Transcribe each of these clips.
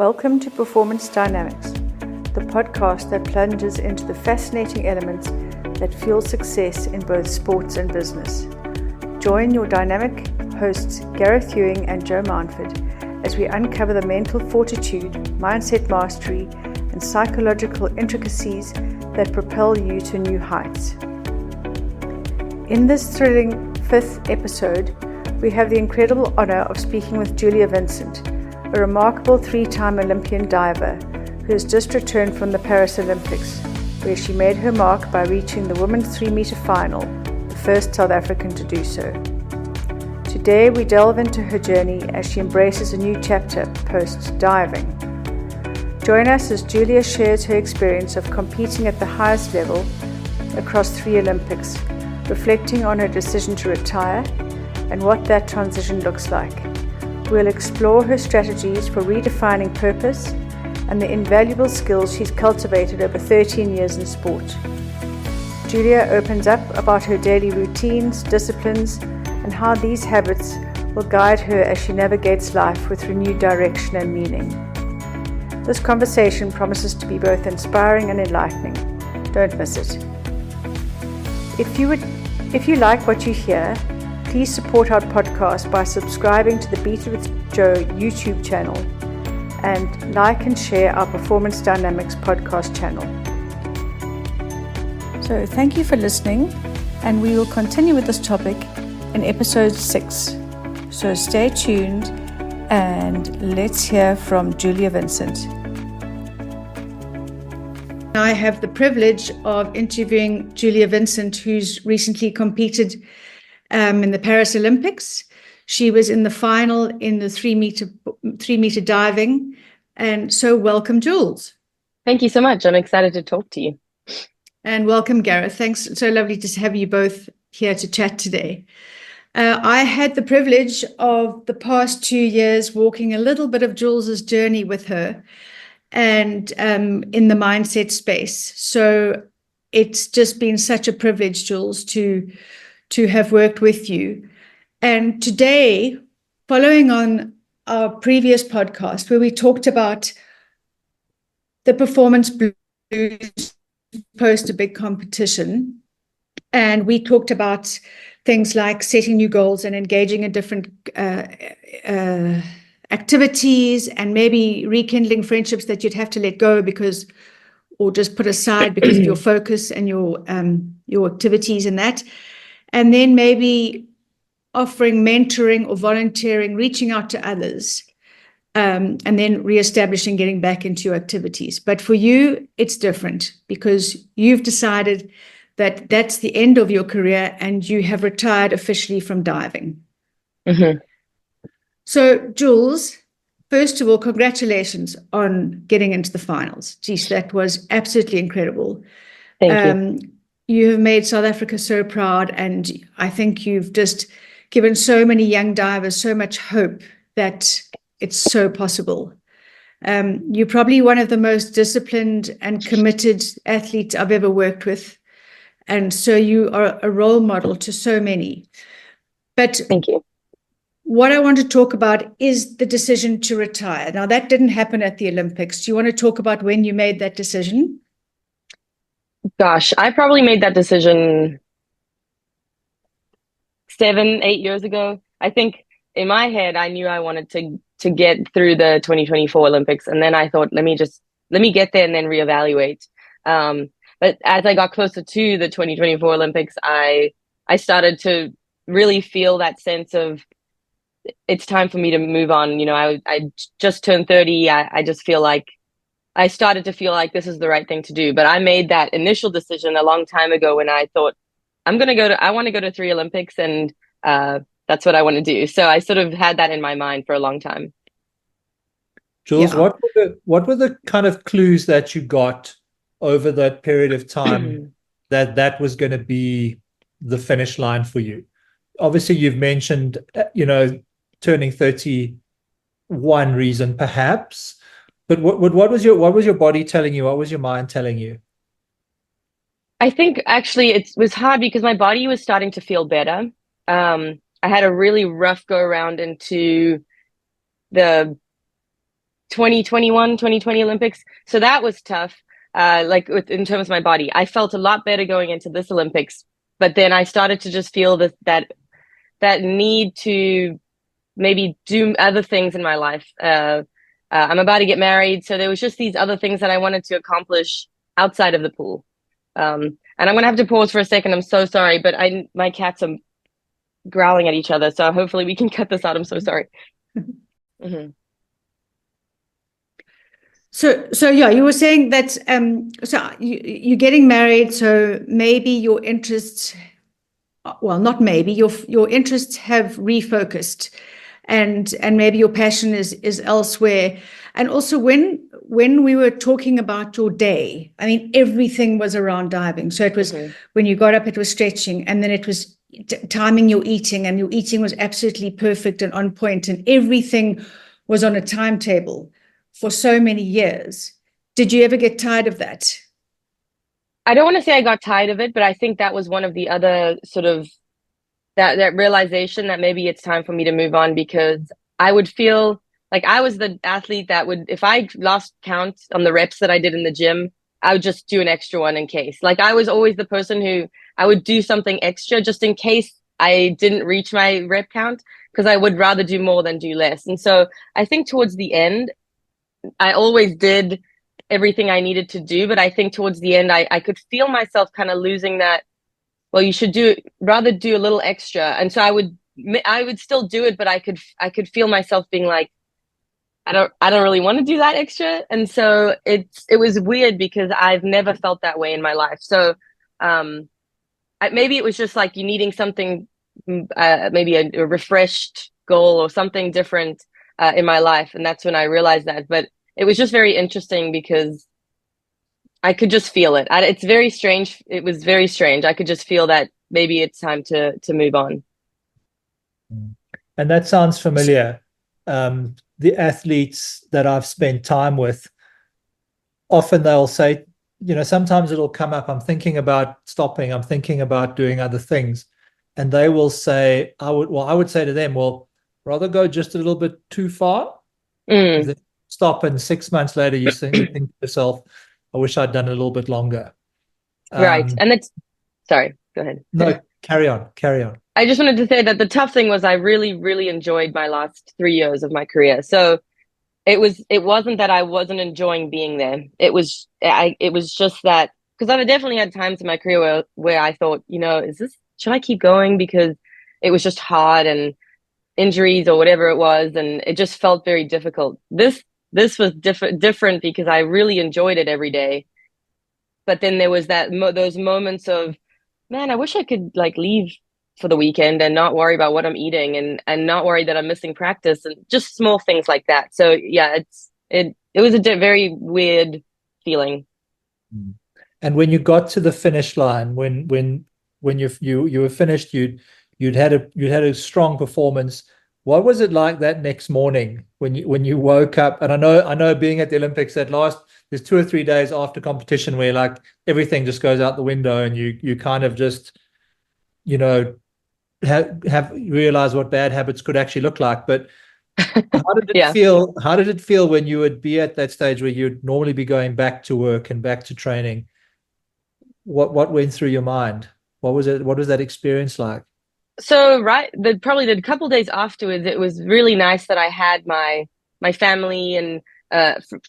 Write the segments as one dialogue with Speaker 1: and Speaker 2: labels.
Speaker 1: Welcome to Performance Dynamics, the podcast that plunges into the fascinating elements that fuel success in both sports and business. Join your dynamic hosts Gareth Ewing and Joe Mountford as we uncover the mental fortitude, mindset mastery, and psychological intricacies that propel you to new heights. In this thrilling fifth episode, we have the incredible honor of speaking with Julia Vincent, a remarkable three-time Olympian diver who has just returned from the Paris Olympics, where she made her mark by reaching the women's 3-meter final, the first South African to do so. Today we delve into her journey as she embraces a new chapter post-diving. Join us as Julia shares her experience of competing at the highest level across 3 Olympics, reflecting on her decision to retire and what that transition looks like. We'll explore her strategies for redefining purpose and the invaluable skills she's cultivated over 13 years in sport. Julia opens up about her daily routines, disciplines, and how these habits will guide her as she navigates life with renewed direction and meaning. This conversation promises to be both inspiring and enlightening. Don't miss it. If you like what you hear, please support our podcast by subscribing to the Beat It with Joe YouTube channel and like and share our Performance Dynamics podcast channel. So thank you for listening, and we will continue with this topic in episode 6. So stay tuned and let's hear from Julia Vincent. I have the privilege of interviewing Julia Vincent, who's recently competed in the Paris Olympics. She was in the final in the 3-meter diving. And so welcome, Jules.
Speaker 2: Thank you so much. I'm excited to talk to you.
Speaker 1: And welcome, Gareth. Thanks. So lovely to have you both here to chat today. I had the privilege of the past 2 years walking a little bit of Jules's journey with her and in the mindset space. So it's just been such a privilege, Jules, to have worked with you. And today, following on our previous podcast where we talked about the performance blues post a big competition, and we talked about things like setting new goals and engaging in different activities and maybe rekindling friendships that you'd have to let go or just put aside because of your focus and your activities and that. And then maybe offering mentoring or volunteering, reaching out to others, and then reestablishing, getting back into your activities. But for you, it's different because you've decided that that's the end of your career and you have retired officially from diving.
Speaker 2: Mm-hmm.
Speaker 1: So, Jules, first of all, congratulations on getting into the finals. Geez, that was absolutely incredible.
Speaker 2: Thank you.
Speaker 1: You have made South Africa so proud, and I think you've just given so many young divers so much hope that it's so possible. You're probably one of the most disciplined and committed athletes I've ever worked with, and so you are a role model to so many. But
Speaker 2: thank you.
Speaker 1: What I want to talk about is the decision to retire. Now, that didn't happen at the Olympics. Do you want to talk about when you made that decision?
Speaker 2: Gosh, I probably made that decision 7-8 years ago. I think in my head, I knew I wanted to get through the 2024 Olympics. And then I thought, let me get there and then reevaluate. But as I got closer to the 2024 Olympics, I started to really feel that sense of it's time for me to move on. You know, I just turned 30. I just feel like I started to feel like this is the right thing to do. But I made that initial decision a long time ago when I thought I want to go to 3 Olympics, and that's what I want to do. So I sort of had that in my mind for a long time.
Speaker 3: Jules, yeah. What were the kind of clues that you got over that period of time that was going to be the finish line for you? Obviously, you've mentioned, turning 30, one reason perhaps, but what was your body telling you? What was your mind telling you?
Speaker 2: I think actually it was hard because my body was starting to feel better. I had a really rough go around into the 2020 Olympics. So that was tough. In terms of my body, I felt a lot better going into this Olympics, but then I started to just feel that need to maybe do other things in my life. I'm about to get married, so there was just these other things that I wanted to accomplish outside of the pool. And I'm gonna have to pause for a second. I'm so sorry, but my cats are growling at each other, so hopefully we can cut this out. I'm so sorry. Mm-hmm.
Speaker 1: So yeah, you were saying that so you're getting married, so maybe your interests, well, not maybe, your interests have refocused, and maybe your passion is elsewhere. And also when we were talking about your day, I mean, everything was around diving. So it was when you got up, it was stretching, and then it was timing your eating, and your eating was absolutely perfect and on point, and everything was on a timetable for so many years. Did you ever get tired of that?
Speaker 2: I don't want to say I got tired of it, but I think that was one of the other sort of that realization that maybe it's time for me to move on, because I would feel like I was the athlete that would, if I lost count on the reps that I did in the gym, I would just do an extra one in case. Like I was always the person who I would do something extra just in case I didn't reach my rep count, because I would rather do more than do less. And so I think towards the end, I always did everything I needed to do, but I think towards the end, I could feel myself kind of losing that. Well, you should rather do a little extra. And so I would still do it, but I could feel myself being like, I don't really want to do that extra. And so it was weird because I've never felt that way in my life. So, maybe it was just like you needing something, maybe a refreshed goal or something different, in my life. And that's when I realized that, but it was just very interesting because I could just feel it. It's very strange. It was very strange. I could just feel that maybe it's time to move on.
Speaker 3: And that sounds familiar. The athletes that I've spent time with, often they'll say, sometimes it'll come up, I'm thinking about stopping, I'm thinking about doing other things. And they will say, I would say to them, well, rather go just a little bit too far. Then stop, and 6 months later you think to yourself, I wish I'd done a little bit longer.
Speaker 2: Right. And sorry, go ahead.
Speaker 3: No, carry on.
Speaker 2: I just wanted to say that the tough thing was I really, really enjoyed my last 3 years of my career. So it wasn't that I wasn't enjoying being there. It was just that, because I've definitely had times in my career where I thought, should I keep going? Because it was just hard and injuries or whatever it was, and it just felt very difficult. This was different because I really enjoyed it every day. But then there was those moments of, man, I wish I could like leave for the weekend and not worry about what I'm eating and not worry that I'm missing practice, and just small things like that. So yeah, it was a very weird feeling.
Speaker 3: And when you got to the finish line, when you were finished, you'd had a strong performance. What was it like that next morning when you woke up? And I know being at the Olympics, there's 2 or 3 days after competition where like everything just goes out the window, and you kind of just have realized what bad habits could actually look like. But how did it feel? How did it feel when you would be at that stage where you'd normally be going back to work and back to training? What went through your mind? What was that experience like?
Speaker 2: So probably the couple days afterwards, it was really nice that I had my family and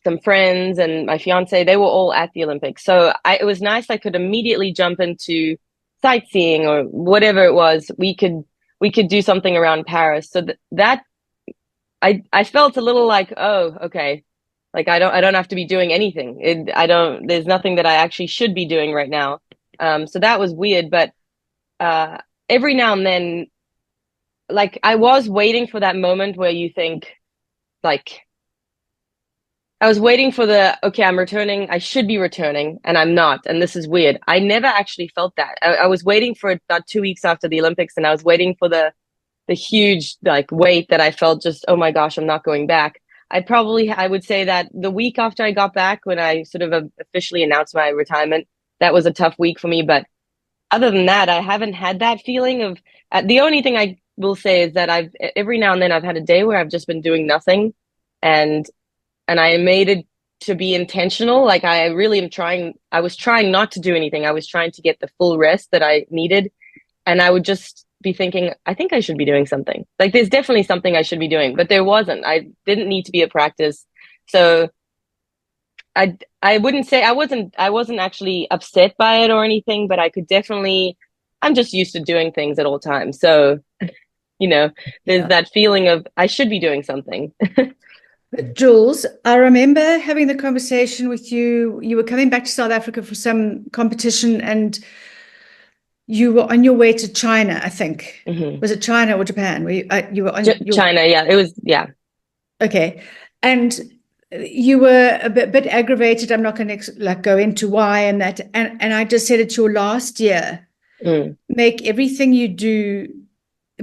Speaker 2: some friends and my fiance. They were all at the Olympics, so it was nice. I could immediately jump into sightseeing or whatever it was. We could do something around Paris. So that I felt a little like, oh, okay, like I don't have to be doing anything. There's nothing that I actually should be doing right now. So that was weird, but every now and then, like I was waiting for that moment where you think, like, I was waiting for okay, I'm returning, I should be returning, and I'm not, and this is weird. I never actually felt that. I was waiting for it about 2 weeks after the Olympics, and I was waiting for the huge like weight that I felt, just, oh my gosh, I'm not going back. I would say that the week after I got back, when I sort of officially announced my retirement, that was a tough week for me, but other than that, I haven't had that feeling of, the only thing I will say is that every now and then I've had a day where I've just been doing nothing, and and I made it to be intentional. Like I was trying not to do anything. I was trying to get the full rest that I needed. And I would just be thinking, I think I should be doing something. Like there's definitely something I should be doing, but there wasn't. I didn't need to be at practice. So I wouldn't say I wasn't actually upset by it or anything, but I'm just used to doing things at all times. So, there's that feeling of I should be doing something.
Speaker 1: Jules, I remember having the conversation with you. You were coming back to South Africa for some competition and you were on your way to China, I think. Mm-hmm. Was it China or Japan? You were on
Speaker 2: China, yeah. It was, yeah.
Speaker 1: Okay. And you were a bit aggravated. I'm not going to go into why and that. And I just said it's your last year. Make everything you do,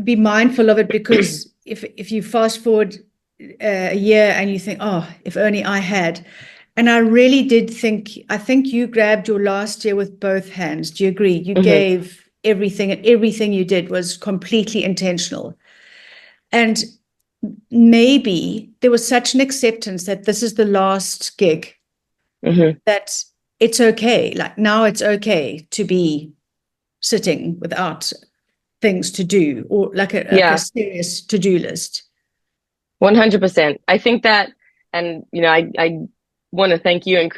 Speaker 1: be mindful of it, because if you fast forward a year and you think, oh, if only I had. And I really did I think you grabbed your last year with both hands. Do you agree? You gave everything, and everything you did was completely intentional. And maybe there was such an acceptance that this is the last gig, that it's okay. Like now it's okay to be sitting without things to do, or like a serious to-do list.
Speaker 2: 100%. I think that, and I want to thank you and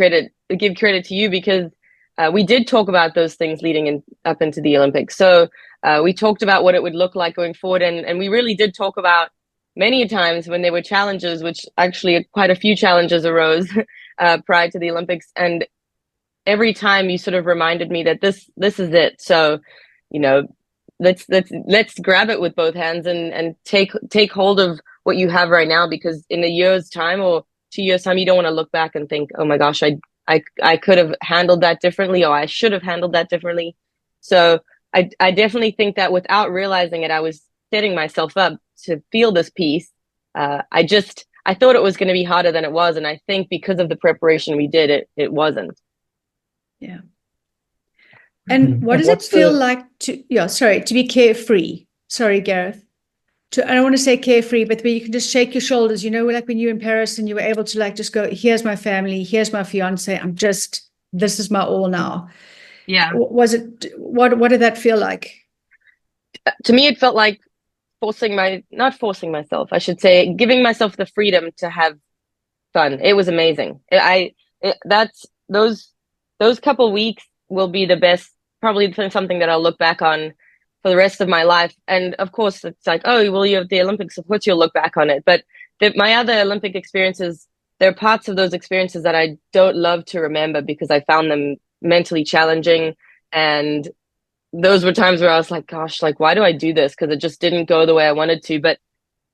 Speaker 2: give credit to you, because we did talk about those things leading up into the Olympics. So we talked about what it would look like going forward, and we really did talk about many times when there were challenges, which actually quite a few challenges arose prior to the Olympics, and every time you sort of reminded me that this is it. So let's grab it with both hands and take hold of what you have right now, because in a year's time or 2 years time, you don't want to look back and think, oh my gosh, I could have handled that differently, or I should have handled that differently. So I definitely think that without realizing it, I was setting myself up to feel this peace. I thought it was going to be harder than it was. And I think because of the preparation we did, it wasn't.
Speaker 1: Yeah. And what does it feel like to be carefree? Sorry, Gareth. I don't want to say carefree, but where you can just shake your shoulders, like when you were in Paris and you were able to just go, here's my family, here's my fiance, this is my all now.
Speaker 2: Yeah.
Speaker 1: What did that feel like?
Speaker 2: To me, it felt like not forcing myself, I should say, giving myself the freedom to have fun. It was amazing. Those couple weeks will be the best, probably something that I'll look back on for the rest of my life. And of course, it's like, oh, well, you have the Olympics, of course you'll look back on it. But my other Olympic experiences, there are parts of those experiences that I don't love to remember because I found them mentally challenging. And those were times where I was like, gosh, why do I do this? Because it just didn't go the way I wanted to. But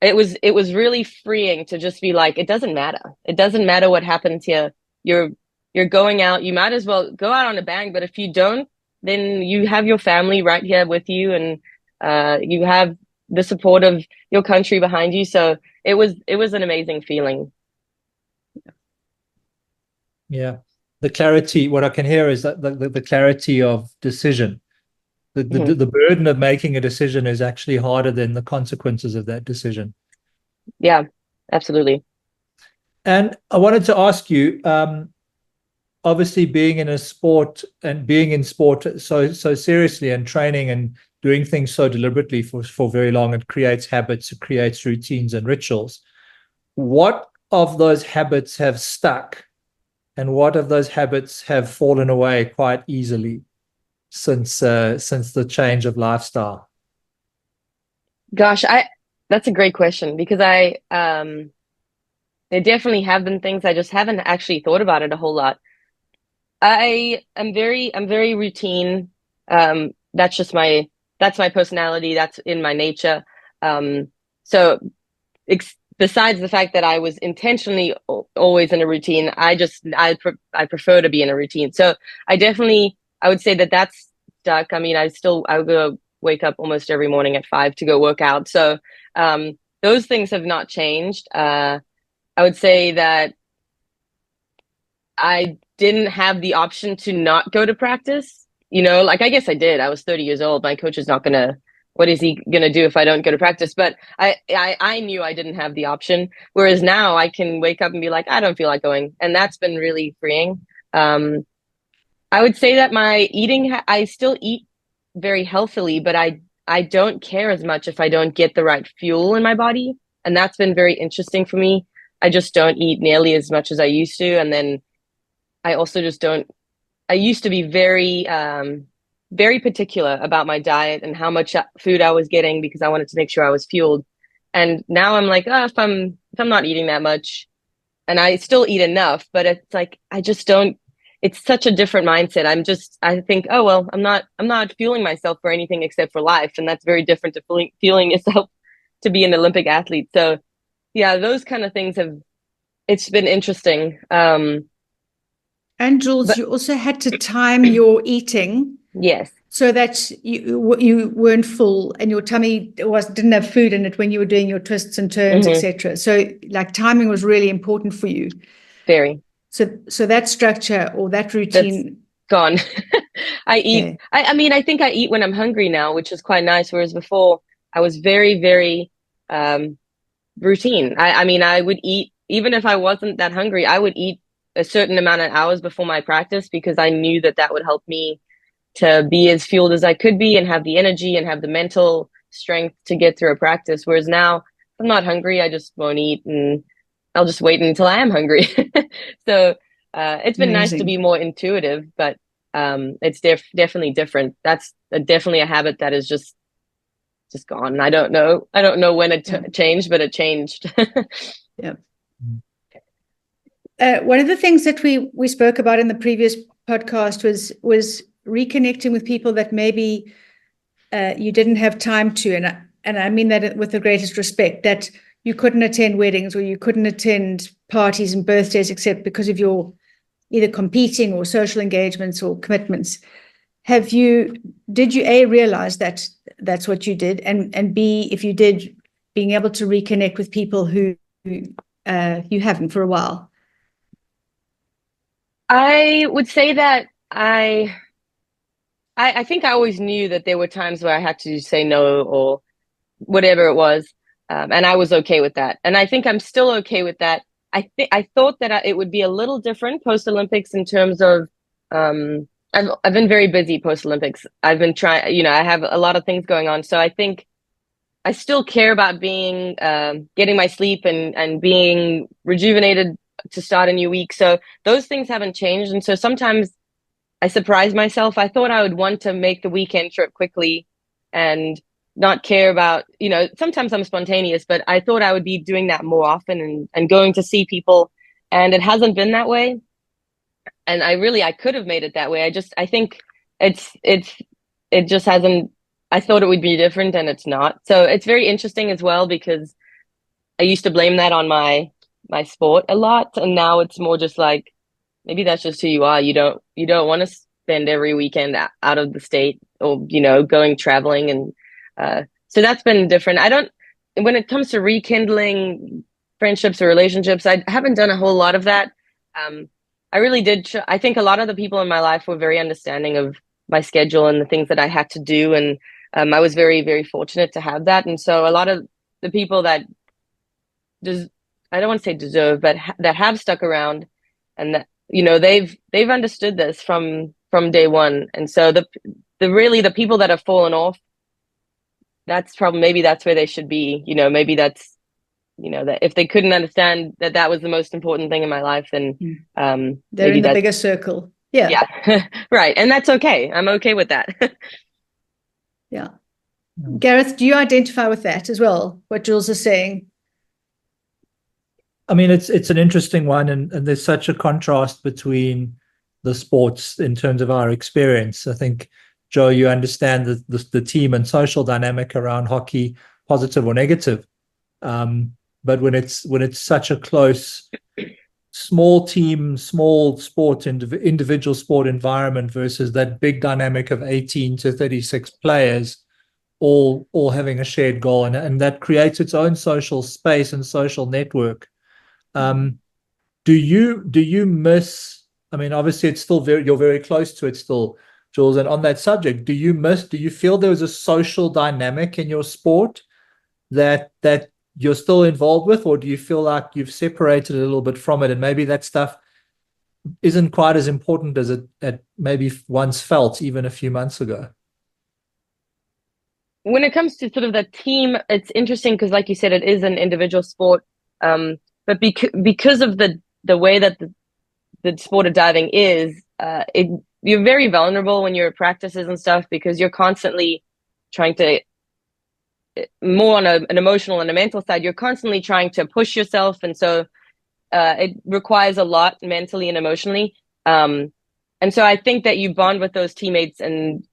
Speaker 2: it was really freeing to just be like, it doesn't matter. It doesn't matter what happens here. You're going out. You might as well go out on a bang. But if you don't, then you have your family right here with you, and you have the support of your country behind you. So it was an amazing feeling.
Speaker 3: Yeah. The clarity, what I can hear is that the clarity of decision. The burden of making a decision is actually harder than the consequences of that decision.
Speaker 2: Yeah, absolutely.
Speaker 3: And I wanted to ask you, obviously being in a sport and being in sport so seriously and training and doing things so deliberately for very long, it creates habits, it creates routines and rituals. What of those habits have stuck, and what of those habits have fallen away quite easily since the change of lifestyle?
Speaker 2: Gosh, that's a great question, because there definitely have been things I just haven't actually thought about it a whole lot. I'm very routine. That's my personality. That's in my nature. So besides the fact that I was intentionally always in a routine, I prefer to be in a routine. So I would say that that's stuck. I mean, I would go wake up almost every morning at 5 to go work out. So those things have not changed. I would say that I didn't have the option to not go to practice. I guess I did. I was 30 years old. My coach is not going to what is he going to do if I don't go to practice? But I knew I didn't have the option. Whereas now I can wake up and be like, I don't feel like going. And that's been really freeing. I would say that my eating, I still eat very healthily, but I don't care as much if I don't get the right fuel in my body. And that's been very interesting for me. I just don't eat nearly as much as I used to. And then I also just don't, I used to be very, very particular about my diet and how much food I was getting because I wanted to make sure I was fueled. And now I'm like, oh, if I'm not eating that much, and I still eat enough, but it's like I just don't. It's such a different mindset. I think, oh well, I'm not fueling myself for anything except for life, and that's very different to fueling yourself to be an Olympic athlete. So, yeah, those kind of things it's been interesting.
Speaker 1: And Jules, you also had to time your eating.
Speaker 2: Yes.
Speaker 1: So that you weren't full and your tummy didn't have food in it when you were doing your twists and turns, etc. So like timing was really important for you.
Speaker 2: Very.
Speaker 1: So that structure or that routine.
Speaker 2: That's gone. I eat. Okay. I mean, I think I eat when I'm hungry now, which is quite nice. Whereas before I was very, very routine. I mean, I would eat, even if I wasn't that hungry, I would eat a certain amount of hours before my practice because I knew that would help me to be as fueled as I could be and have the energy and have the mental strength to get through a practice. Whereas now, if I'm not hungry, I just won't eat and I'll just wait until I am hungry. So it's been nice to be more intuitive, but it's definitely different. That's definitely a habit that is just gone. I don't know when it changed, but it changed.
Speaker 1: Yeah. One of the things that we spoke about in the previous podcast was reconnecting with people that maybe you didn't have time to, and I mean that with the greatest respect, that you couldn't attend weddings or you couldn't attend parties and birthdays except because of your either competing or social engagements or commitments. Did you A, realize that that's what you did, and B, if you did, being able to reconnect with people who you haven't for a while?
Speaker 2: I would say that I think I always knew that there were times where I had to say no or whatever it was. And I was okay with that. And I think I'm still okay with that. I thought that it would be a little different post-Olympics in terms of, I've been very busy post-Olympics. I've been trying, I have a lot of things going on. So I think I still care about being, getting my sleep and being rejuvenated to start a new week. So those things haven't changed. And so sometimes I surprise myself. I thought I would want to make the weekend trip quickly and not care about, sometimes I'm spontaneous, but I thought I would be doing that more often and going to see people. And it hasn't been that way. And I could have made it that way. I think it just hasn't, I thought it would be different and it's not. So it's very interesting as well, because I used to blame that on my sport a lot. And now it's more just like, maybe that's just who you are. You don't want to spend every weekend out of the state or, going traveling. And so that's been different. When it comes to rekindling friendships or relationships, I haven't done a whole lot of that. I really did. I think a lot of the people in my life were very understanding of my schedule and the things that I had to do. And I was very, very fortunate to have that. And so a lot of the people that I don't want to say deserve, but that have stuck around and that, they've understood this from day one. And so the people that have fallen off, maybe that's where they should be. Maybe that's, that if they couldn't understand that was the most important thing in my life, then
Speaker 1: they're in the bigger circle. Yeah.
Speaker 2: Right. And that's okay. I'm okay with that.
Speaker 1: Yeah. Gareth, do you identify with that as well, what Jules is saying?
Speaker 3: I mean, it's an interesting one, and there's such a contrast between the sports in terms of our experience. I think, Joe, you understand the team and social dynamic around hockey, positive or negative. But when it's such a close, small team, small sport, individual sport environment versus that big dynamic of 18 to 36 players, all having a shared goal, and that creates its own social space and social network. Do you miss? I mean, obviously, it's still you're very close to it still, Jules. And on that subject, do you feel there was a social dynamic in your sport that you're still involved with, or do you feel like you've separated a little bit from it, and maybe that stuff isn't quite as important as it maybe once felt even a few months ago?
Speaker 2: When it comes to sort of the team, it's interesting because, like you said, it is an individual sport. But because of the way that the sport of diving is, you're very vulnerable when you're at practices and stuff, because you're constantly trying to, more on an emotional and a mental side, you're constantly trying to push yourself. And so it requires a lot mentally and emotionally. And so I think that you bond with those teammates, and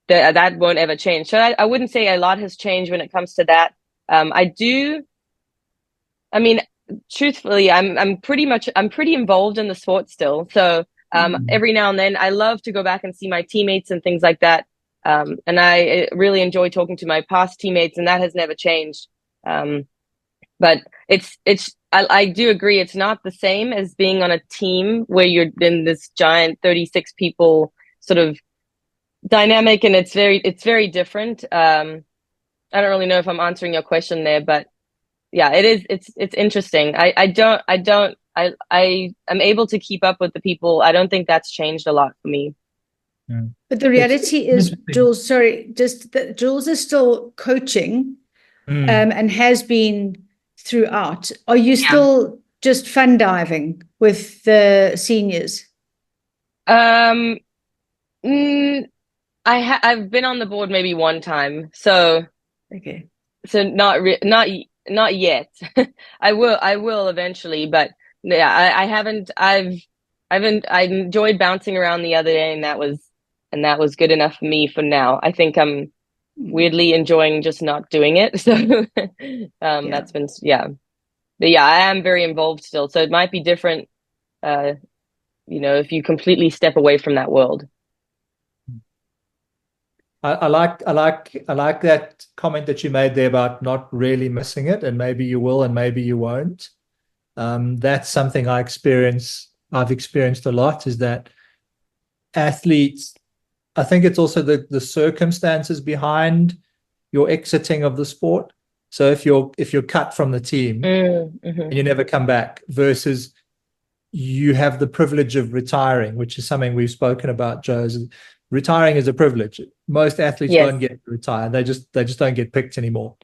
Speaker 2: that won't ever change. So I wouldn't say a lot has changed when it comes to that. Truthfully, I'm pretty involved in the sport still. So every now and then I love to go back and see my teammates and things like that. And I really enjoy talking to my past teammates, and that has never changed. But I do agree, it's not the same as being on a team where you're in this giant 36 people sort of dynamic, and it's very different. I don't really know if I'm answering your question there, but yeah, it's interesting. I'm able to keep up with the people. I don't think that's changed a lot for me.
Speaker 1: But the reality is, Jules, Jules is still coaching, and has been throughout. Are you still just fun diving with the seniors?
Speaker 2: I've been on the board maybe one time, so
Speaker 1: okay.
Speaker 2: So not yet. I will eventually, but yeah, I haven't. I enjoyed bouncing around the other day, and that was good enough for me for now. I think I'm weirdly enjoying just not doing it. So that's been, but yeah, I am very involved still. So it might be different, if you completely step away from that world.
Speaker 3: I like that comment that you made there about not really missing it, and maybe you will and maybe you won't. That's something I've experienced a lot, is that athletes, I think it's also the circumstances behind your exiting of the sport. So if you're cut from the team and you never come back, versus you have the privilege of retiring, which is something we've spoken about, Joe. Retiring is a privilege. Most athletes don't get to retire. They just don't get picked anymore.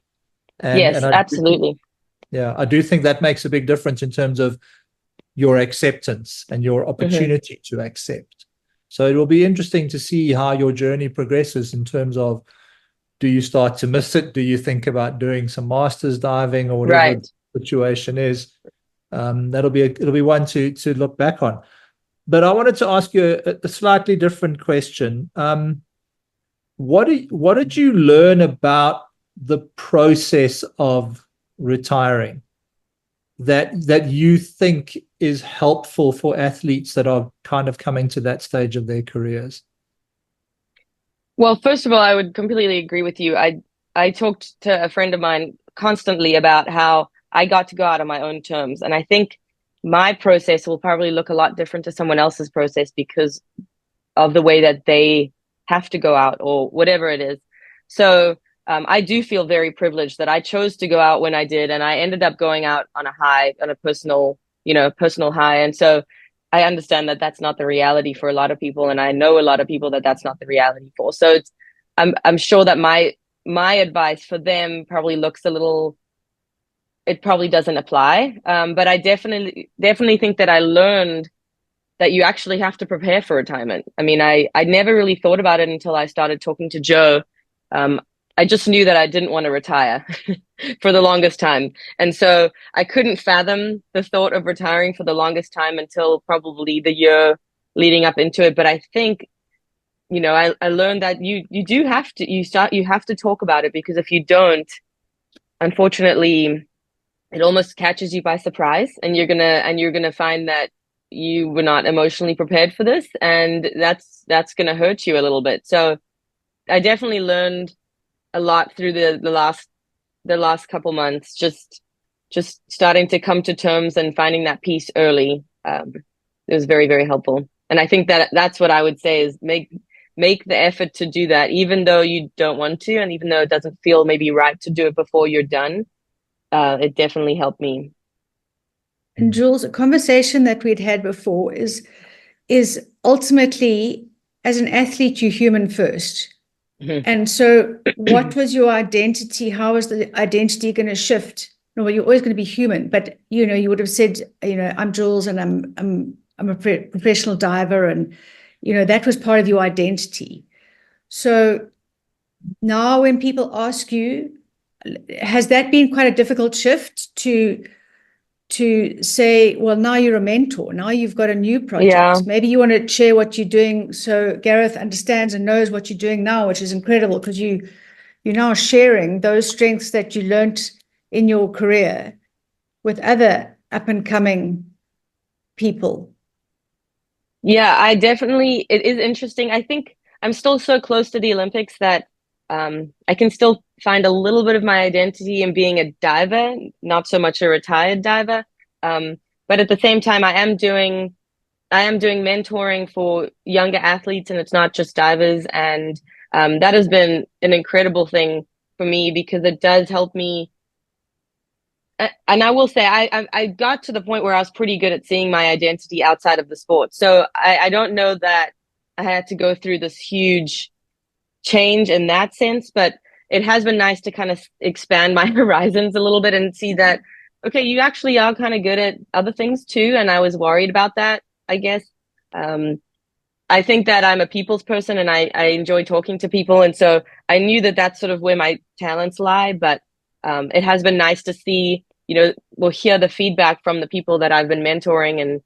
Speaker 3: And
Speaker 2: absolutely.
Speaker 3: I do think that makes a big difference in terms of your acceptance and your opportunity to accept. So it will be interesting to see how your journey progresses in terms of, do you start to miss it? Do you think about doing some masters diving or whatever the situation is? It'll be one to look back on. But I wanted to ask you a slightly different question. What did you learn about the process of retiring that you think is helpful for athletes that are kind of coming to that stage of their careers?
Speaker 2: Well, first of all, I would completely agree with you. I talked to a friend of mine constantly about how I got to go out on my own terms. And I think my process will probably look a lot different to someone else's process because of the way that they have to go out or whatever it is. So I do feel very privileged that I chose to go out when I did, and I ended up going out on a high, on a personal high. And so I understand that that's not the reality for a lot of people, and I know a lot of people that that's not the reality for. So I'm sure that my advice for them probably looks a little, it probably doesn't apply. But I definitely think that I learned that you actually have to prepare for retirement. I mean, I never really thought about it until I started talking to Joe. I just knew that I didn't want to retire for the longest time. And so I couldn't fathom the thought of retiring for the longest time until probably the year leading up into it. But I think, I learned that you have to talk about it, because if you don't, unfortunately, it almost catches you by surprise, and you're gonna find that you were not emotionally prepared for this, and that's gonna hurt you a little bit. So I definitely learned a lot through the last couple months, just starting to come to terms and finding that peace early. It was very, very helpful. And I think that that's what I would say is make make the effort to do that, even though you don't want to, and even though it doesn't feel maybe right to do it before you're done. It definitely helped me.
Speaker 1: And Jules, a conversation that we'd had before is ultimately, as an athlete, you're human first. And so what was your identity? How was the identity going to shift? No, well, you're always going to be human, but, you know, you would have said, you know, I'm Jules and I'm a professional diver. And, you know, that was part of your identity. So now when people ask you, has that been quite a difficult shift to say, well, now you're a mentor, now you've got a new project.
Speaker 2: Yeah.
Speaker 1: Maybe you want to share what you're doing so Gareth understands and knows what you're doing now, which is incredible, because you're now sharing those strengths that you learned in your career with other up-and-coming people.
Speaker 2: Yeah, it is interesting. I think I'm still so close to the Olympics that I can still find a little bit of my identity in being a diver, not so much a retired diver. But at the same time, I am doing mentoring for younger athletes, and it's not just divers. And that has been an incredible thing for me, because it does help me. And I will say, I got to the point where I was pretty good at seeing my identity outside of the sport. So I don't know that I had to go through this huge change in that sense, but it has been nice to kind of expand my horizons a little bit and see that, okay, you actually are kind of good at other things too. And I was worried about that, I guess. I think that I'm a people's person, and I enjoy talking to people. And so I knew that that's sort of where my talents lie, but it has been nice to see, you know, we'll hear the feedback from the people that I've been mentoring, and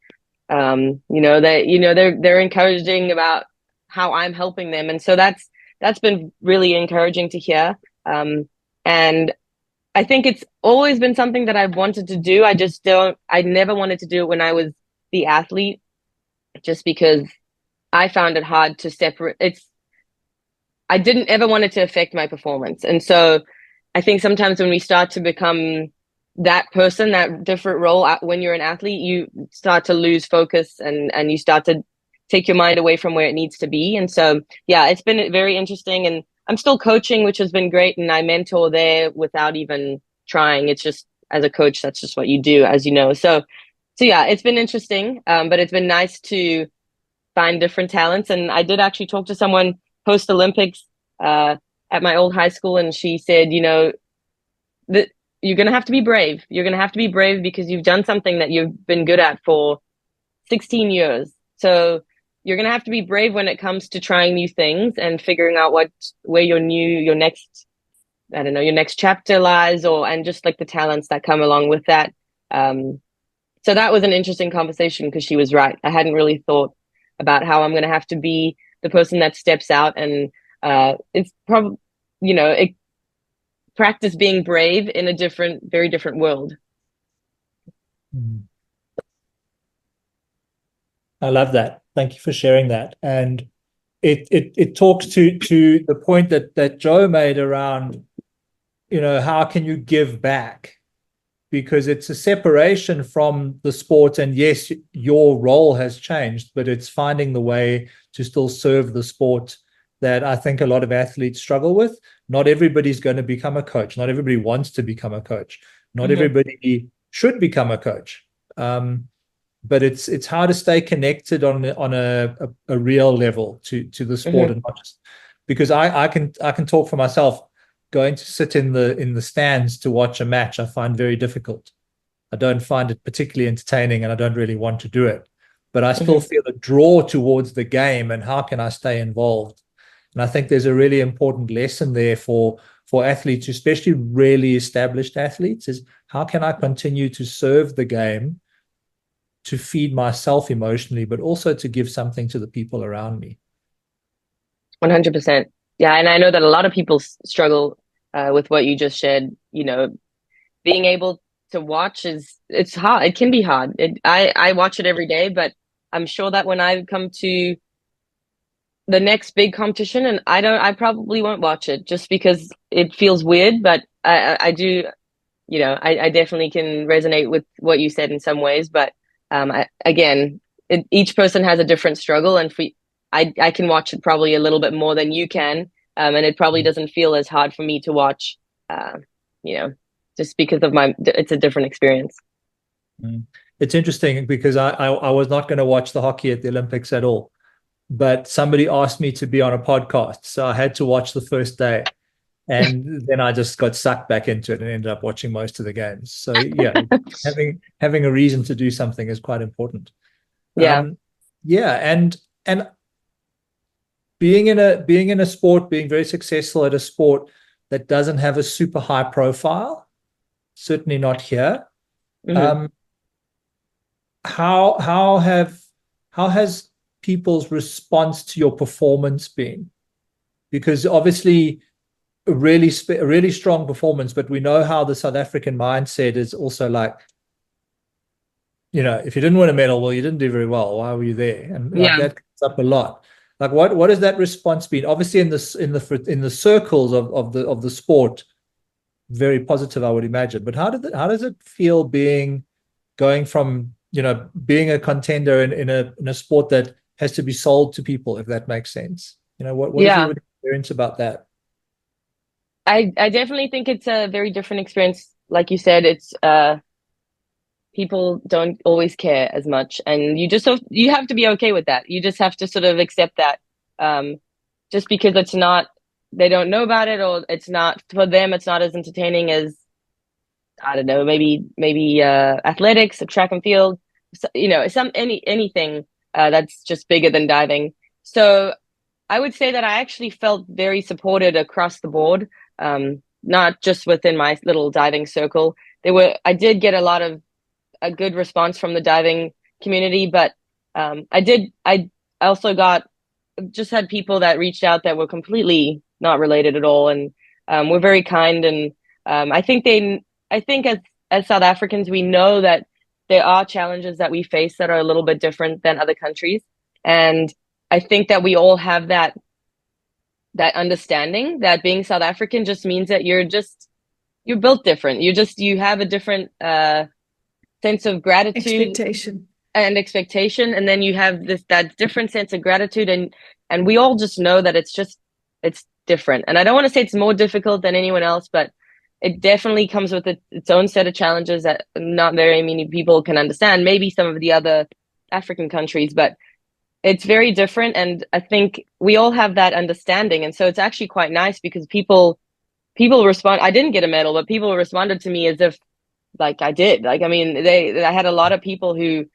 Speaker 2: they're encouraging about how I'm helping them. And so that's been really encouraging to hear. And I think it's always been something that I've wanted to do. I never wanted to do it when I was the athlete, just because I found it hard to separate. I didn't ever want it to affect my performance. And so I think sometimes when we start to become that person, that different role when you're an athlete, you start to lose focus, and you start to take your mind away from where it needs to be. And so, yeah, it's been very interesting, and I'm still coaching, which has been great. And I mentor there without even trying. It's just, as a coach, that's just what you do, as you know. So yeah, it's been interesting. But it's been nice to find different talents. And I did actually talk to someone post Olympics, at my old high school. And she said, you know, that you're going to have to be brave. You're going to have to be brave because you've done something that you've been good at for 16 years. So you're going to have to be brave when it comes to trying new things and figuring out where your next chapter lies, and just like the talents that come along with that. So that was an interesting conversation, because she was right. I hadn't really thought about how I'm going to have to be the person that steps out, and it's probably, practice being brave in a very different world.
Speaker 3: I love that. Thank you for sharing that. And it talks to the point that Joe made around, how can you give back? Because it's a separation from the sport. And yes, your role has changed, but it's finding the way to still serve the sport that I think a lot of athletes struggle with. Not everybody's going to become a coach. Not everybody wants to become a coach. Not everybody should become a coach. But it's how to stay connected on a real level to the sport, and not just because I can talk for myself. Going to sit in the stands to watch a match, I find very difficult. I don't find it particularly entertaining, and I don't really want to do it. But I still feel a draw towards the game, and how can I stay involved? And I think there's a really important lesson there for athletes, especially really established athletes, is how can I continue to serve the game, to feed myself emotionally, but also to give something to the people around me.
Speaker 2: 100%. Yeah, and I know that a lot of people struggle with what you just shared. Being able to watch it's hard. It can be hard. I watch it every day, but I'm sure that when I come to the next big competition, and I probably won't watch it just because it feels weird. But I do, I definitely can resonate with what you said in some ways. But each person has a different struggle, and I can watch it probably a little bit more than you can. And it probably doesn't feel as hard for me to watch, just because of it's a different experience.
Speaker 3: It's interesting because I was not going to watch the hockey at the Olympics at all, but somebody asked me to be on a podcast, so I had to watch the first day, and then I just got sucked back into it and ended up watching most of the games. So yeah, having a reason to do something is quite important. And being in a sport, being very successful at a sport that doesn't have a super high profile, certainly not here. How has people's response to your performance been? Because obviously a really strong performance, but we know how the South African mindset is also like, if you didn't win a medal, well, you didn't do very well. Why were you there? And that comes up a lot. Like, what has that response been? Obviously, in the circles of the sport, very positive, I would imagine. But how does it feel going from being a contender in a sport that has to be sold to people, if that makes sense? What is your experience about that?
Speaker 2: I definitely think it's a very different experience. Like you said, it's people don't always care as much, and you have to be okay with that. You just have to sort of accept that, just because they don't know about it, or it's not for them. It's not as entertaining as, I don't know, maybe athletics or track and field, anything that's just bigger than diving. So I would say that I actually felt very supported across the board, not just within my little diving circle. I did get a good response from the diving community, but I also just had people that reached out that were completely not related at all, and were very kind. And I think as South Africans, we know that there are challenges that we face that are a little bit different than other countries. And I think that we all have that understanding that being South African just means that you're built different. You have a different sense of gratitude and expectation. And then you have that different sense of gratitude. And we all just know that it's different. And I don't want to say it's more difficult than anyone else, but it definitely comes with its own set of challenges that not very many people can understand. Maybe some of the other African countries, but it's very different. And I think we all have that understanding. And so it's actually quite nice because people respond. I didn't get a medal, but people responded to me as if like I did. Like, I mean, I had a lot of people who,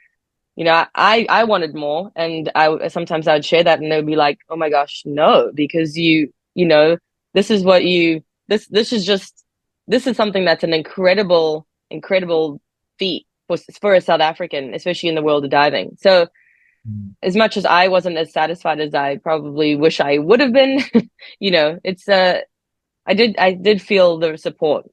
Speaker 2: I wanted more, and sometimes I would share that and they would be like, oh my gosh, no, because this is something that's an incredible feat for a South African, especially in the world of diving. So as much as I wasn't as satisfied as I probably wish I would have been, I did feel the support.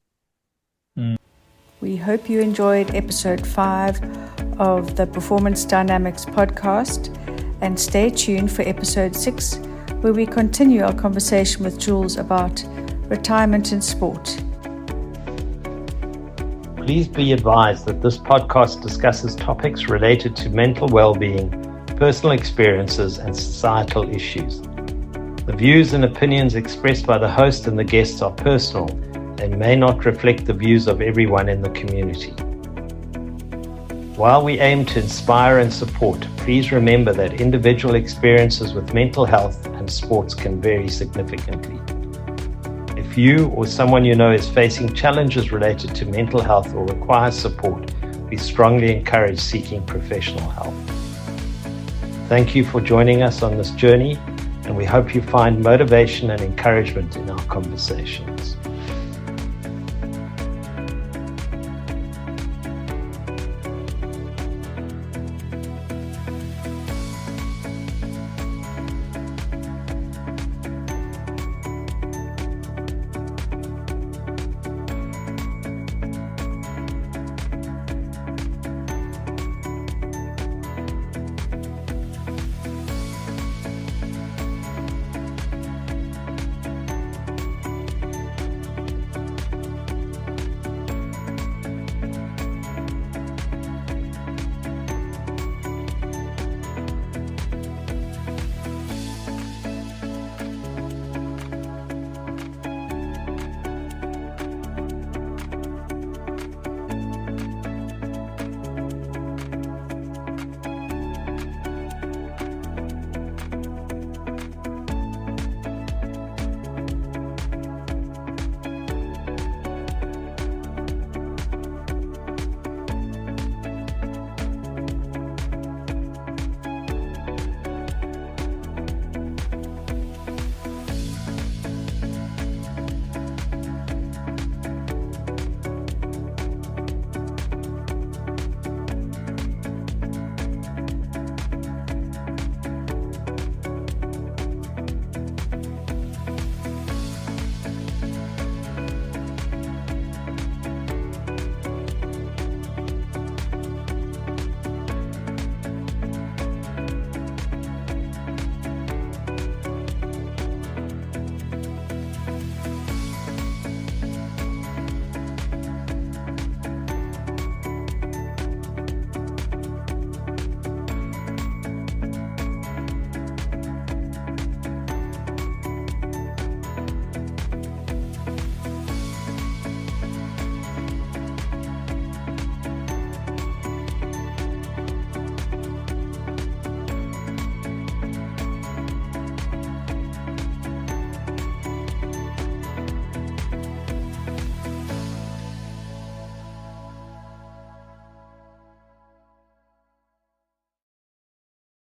Speaker 1: We hope you enjoyed episode 5 of the Performance Dynamics podcast, and stay tuned for episode 6, where we continue our conversation with Jules about retirement in sport.
Speaker 4: Please be advised that this podcast discusses topics related to mental well-being, personal experiences, and societal issues. The views and opinions expressed by the host and the guests are personal and may not reflect the views of everyone in the community. While we aim to inspire and support, please remember that individual experiences with mental health and sports can vary significantly. If you or someone you know is facing challenges related to mental health or requires support, we strongly encourage seeking professional help. Thank you for joining us on this journey, and we hope you find motivation and encouragement in our conversations.